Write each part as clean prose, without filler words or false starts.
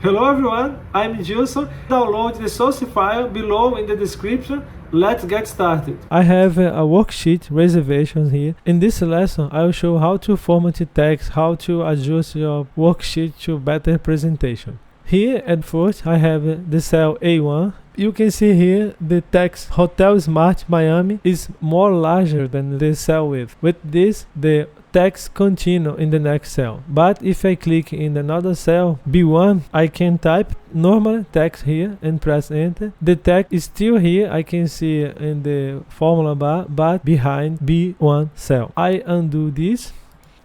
Hello everyone, I'm Jilson. Download the source file below in the description. Let's get started. I have a worksheet reservation here. In this lesson, I will show how to format text, how to adjust your worksheet to better presentation. Here at first, I have the cell A1. You can see here the text Hotel Smart Miami is more larger than the cell width. With this, the text continue in the next cell. But if I click in another cell, B1, I can type normal text here and press enter. The text is still here, I can see in the formula bar, but behind B1 cell. I undo this.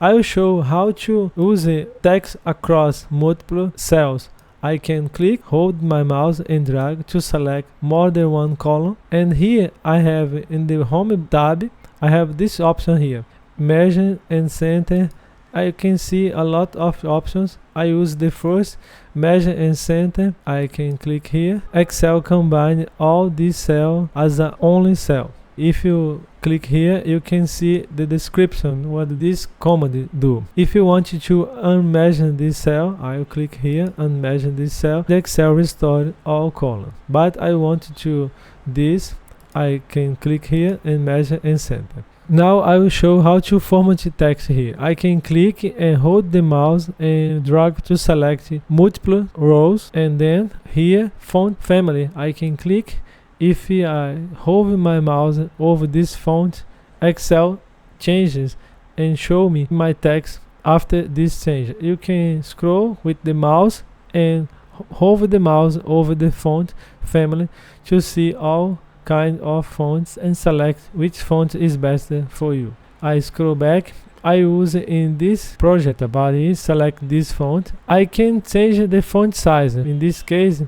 I will show how to use text across multiple cells. I can click, hold my mouse and drag to select more than one column. And here I have in the home tab, I have this option here. Merge and center. I can see a lot of options. I use the first, merge and center. I can click here. Excel combine all these cells as a only cell. If you click here, you can see the description what this command do. If you want to unmerge this cell, I will click here, unmerge this cell. The Excel restore all columns. But I want to this, I can click here and merge and center. Now I will show how to format text here. I can click and hold the mouse and drag to select multiple rows, and then here font family I can click. If I hold my mouse over this font, Excel changes and show me my text after this change. You can scroll with the mouse and hover the mouse over the font family to see all kind of fonts and select which font is best for you. I scroll back. I use in this project about it, select this font. I can change the font size. In this case,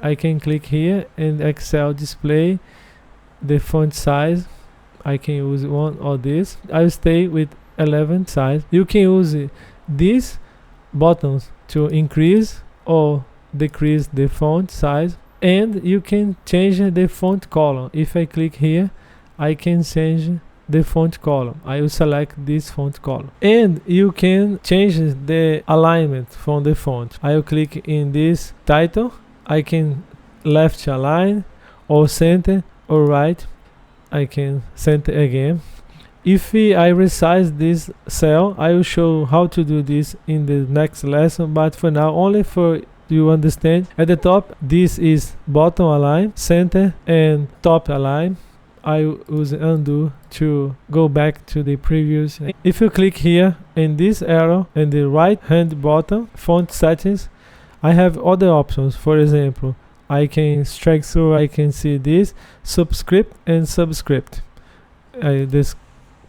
I can click here and Excel display the font size. I can use one or this. I'll stay with 11 size. You can use these buttons to increase or decrease the font size. And you can change the font column. If I click here, I can change the font column. I will select this font column. And you can change the alignment from the font. I will click in this title. I can left align or center or right. I can center again. If I resize this cell, I will show how to do this in the next lesson. But for now, only for you understand, at the top this is bottom align, center and top align. I use undo to go back to the previous. If you click here in this arrow in the right hand bottom font settings, I have other options. For example, I can strike through, I can see this subscript and subscript. I just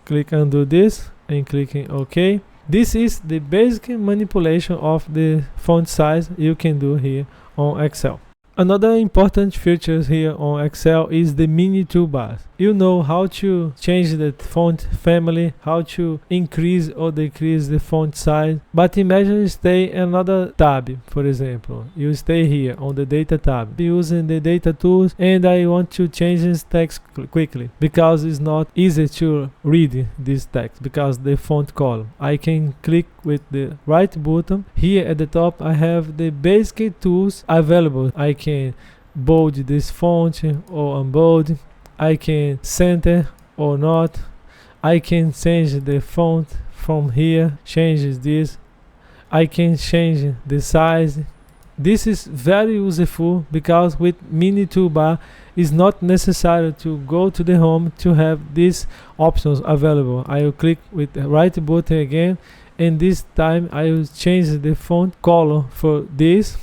click undo this and clicking OK. This is the basic manipulation of the font size you can do here on Excel. Another important feature here on Excel is the Mini Toolbar. You know how to change the font family, how to increase or decrease the font size. But imagine you stay in another tab, for example. You stay here on the data tab using the data tools, and I want to change this text quickly because it's not easy to read this text because the font column. I can click with the right button. Here at the top I have the basic tools available. I can bold this font or unbold. I can center or not. I can change the font from here, change this. I can change the size. This is very useful because with Mini Toolbar it's not necessary to go to the home to have these options available. I will click with the right button again, and this time I will change the font color for this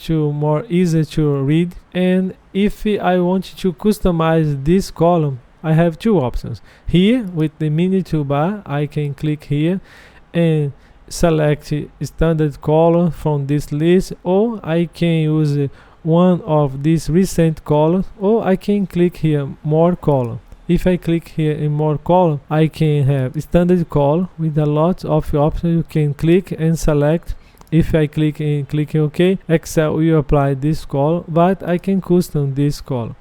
to more easy to read. And if I want to customize this column, I have two options. Here with the Mini Toolbar, I can click here and select standard color from this list, or I can use one of these recent colors, or I can click here more color. If I click here in more column, I can have standard color with a lot of options. You can click and select. If I click OK, Excel will apply this color, but I can custom this color.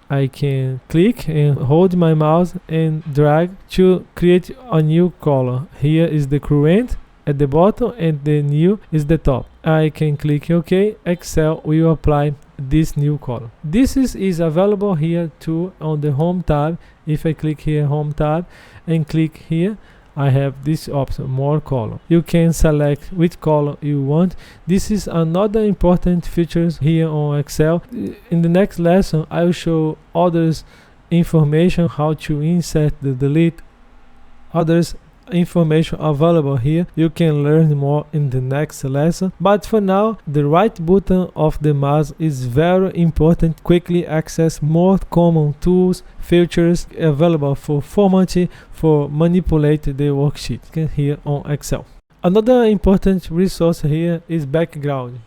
I can click and hold my mouse and drag to create a new color. Here is the current, at the bottom and the new is the top. I can click OK. Excel will apply this new column. This is available here too on the Home tab. If I click here, Home tab, and click here, I have this option, more column. You can select which column you want. This is another important feature here on Excel. In the next lesson, I will show others information, how to insert, delete, others information available here. You can learn more in the next lesson, but for now the right button of the mouse is very important. Quickly access more common tools, features available for formatting, for manipulate the worksheet here on Excel. Another important resource here is background.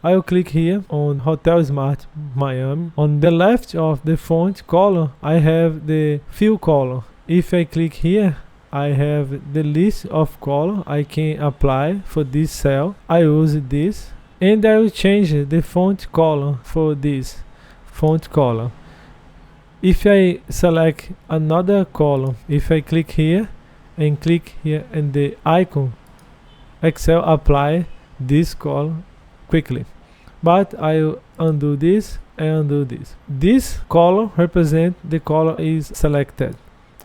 I will click here on Hotel Smart Miami. On the left of the font column I have the fill column. If I click here, I have the list of columns I can apply for this cell. I use this and I will change the font column for this font column. If I select another column, if I click here and the icon, Excel apply this column quickly. But I will undo this and undo this. This column represents the column is selected.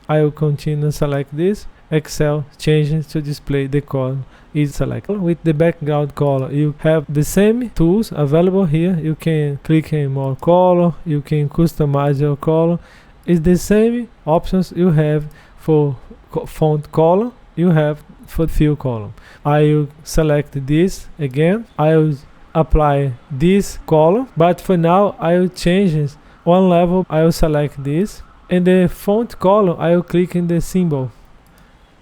I will continue select this. Excel changes to display the column is selected. With the background column, you have the same tools available here. You can click in more column. You can customize your column. It's the same options you have for font column. You have for fill column. I will select this again. I will apply this column. But for now, I will change one level. I will select this. In the font column, I will click in the symbol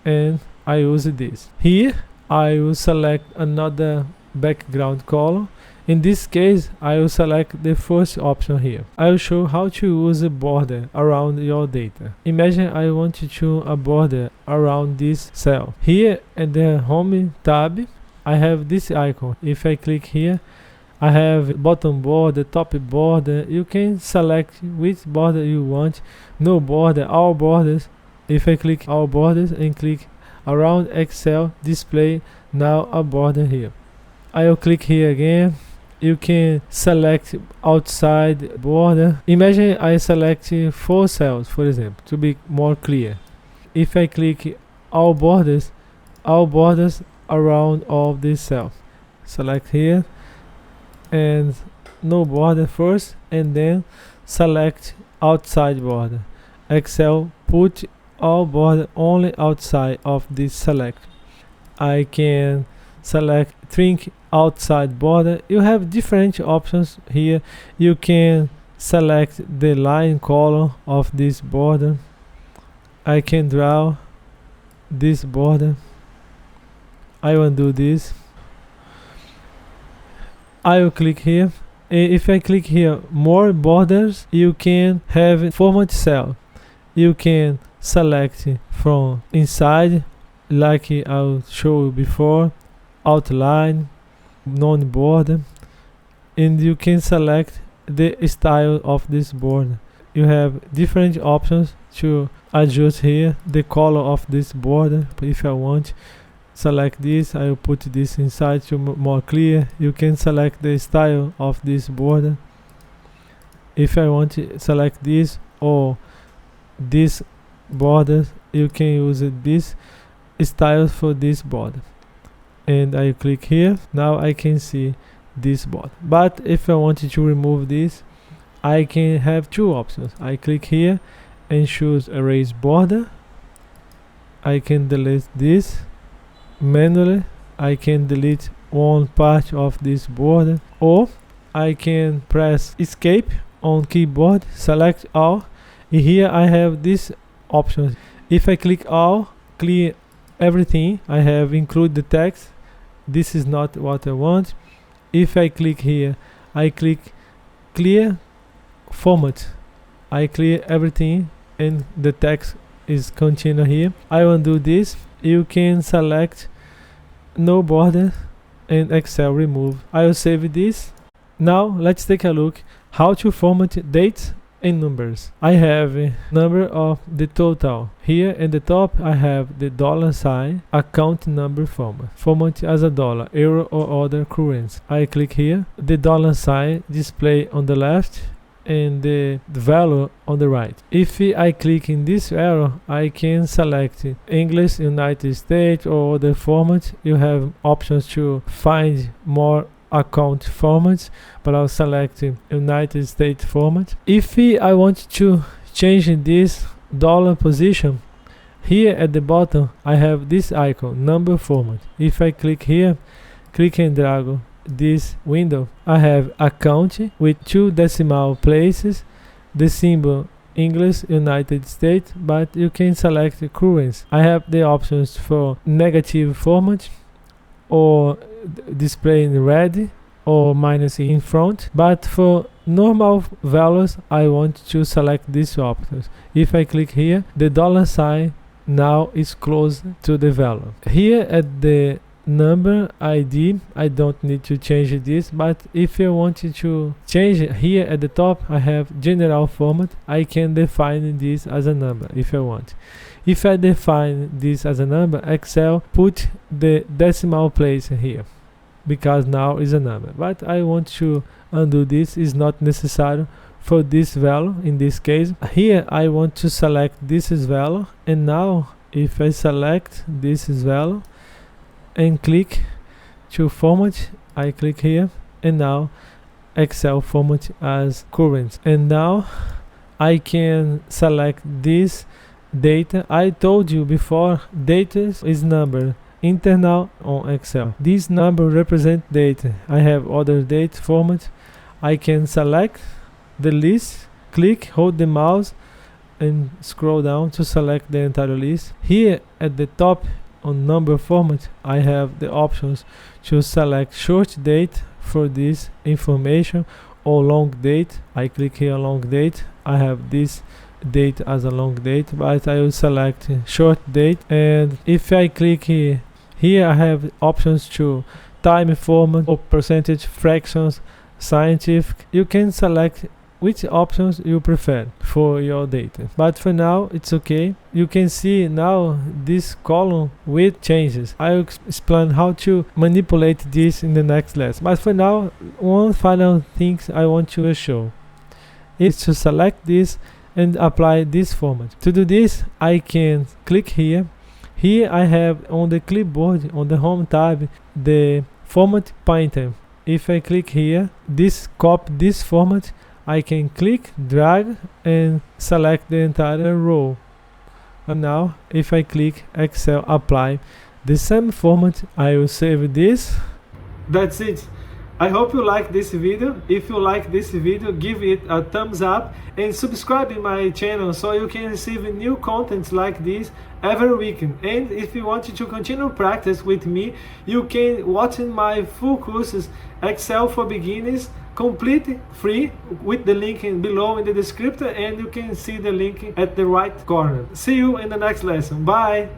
and I use this. Here, I will select another background column. In this case, I will select the first option here. I will show how to use a border around your data. Imagine I want to choose a border around this cell. Here at the Home tab, I have this icon. If I click here, I have bottom border, top border. You can select which border you want. No border, all borders. If I click all borders and click around Excel, display now a border here. I will click here again. You can select outside border. Imagine I select 4 cells, for example, to be more clear. If I click all borders around all these cells. Select here and no border first, and then select outside border. Excel put all border only outside of this select. I can select trim outside border. You have different options here. You can select the line color of this border. I can draw this border. I will do this. I will click here. If I click here more borders, you can have format cell. You can select from inside, like I'll show you before, outline, non-border, and you can select the style of this border. You have different options to adjust here the color of this border. If I want, select this. I will put this inside to more clear. You can select the style of this border. If I want to select this or this border, you can use this style for this border. And I click here. Now I can see this border. But if I wanted to remove this, I can have 2 options. I click here and choose erase border. I can delete this manually. I can delete one part of this border, or I can press escape on keyboard, select all. Here I have this option. If I click all, clear everything. I have include the text. This is not what I want. If I click here, I click clear format. I clear everything and the text is continue here. I will do this. You can select no border and Excel remove. I will save this. Now let's take a look how to format dates in numbers. I have a number of the total. Here at the top I have the $sign account number format as a dollar, euro or other currency. I click here, the $sign display on the left and the value on the right. If I click in this arrow, I can select English, United States or other format. You have options to find more account formats, but I'll select United States format. If I want to change this dollar position, here at the bottom I have this icon, number format. If I click here, click and drag this window, I have account with 2 decimal places, the symbol English, United States, but you can select the currency. I have the options for negative format or display in red or minus in front, but for normal values I want to select these options. If I click here, the $sign now is close to the value. Here at the number ID, I don't need to change this, but if you wanted to change it, here at the top I have general format. I can define this as a number if I want. If I define this as a number, Excel put the decimal place here because now is a number, but I want to undo this. Is not necessary for this value. In this case here I want to select this is value, and now if I select this is value and click to format, I click here, and now Excel format as current. And now I can select this data. I told you before, data is number internal on Excel. This number represent data. I have other date format. I can select the list, click, hold the mouse and scroll down to select the entire list. Here at the top on number format, I have the options to select short date for this information or long date. I click here long date. I have this date as a long date, but I will select short date. And if I click here, I have options to time format or percentage, fractions, scientific. You can select which options you prefer for your data, but for now it's okay. You can see now this column with changes. I will explain how to manipulate this in the next lesson, but for now one final thing I want to show is to select this and apply this format. To do this, I can click here. Here I have on the clipboard on the home tab the format pointer. If I click here, this copy this format, I can click, drag and select the entire row. And now if I click Excel apply the same format, I will save this. That's it. I hope you like this video. If you like this video, give it a thumbs up and subscribe in my channel so you can receive new contents like this every week. And if you want to continue practice with me, you can watch my full courses Excel for Beginners, complete free, with the link below in the description, and you can see the link at the right corner. See you in the next lesson. Bye.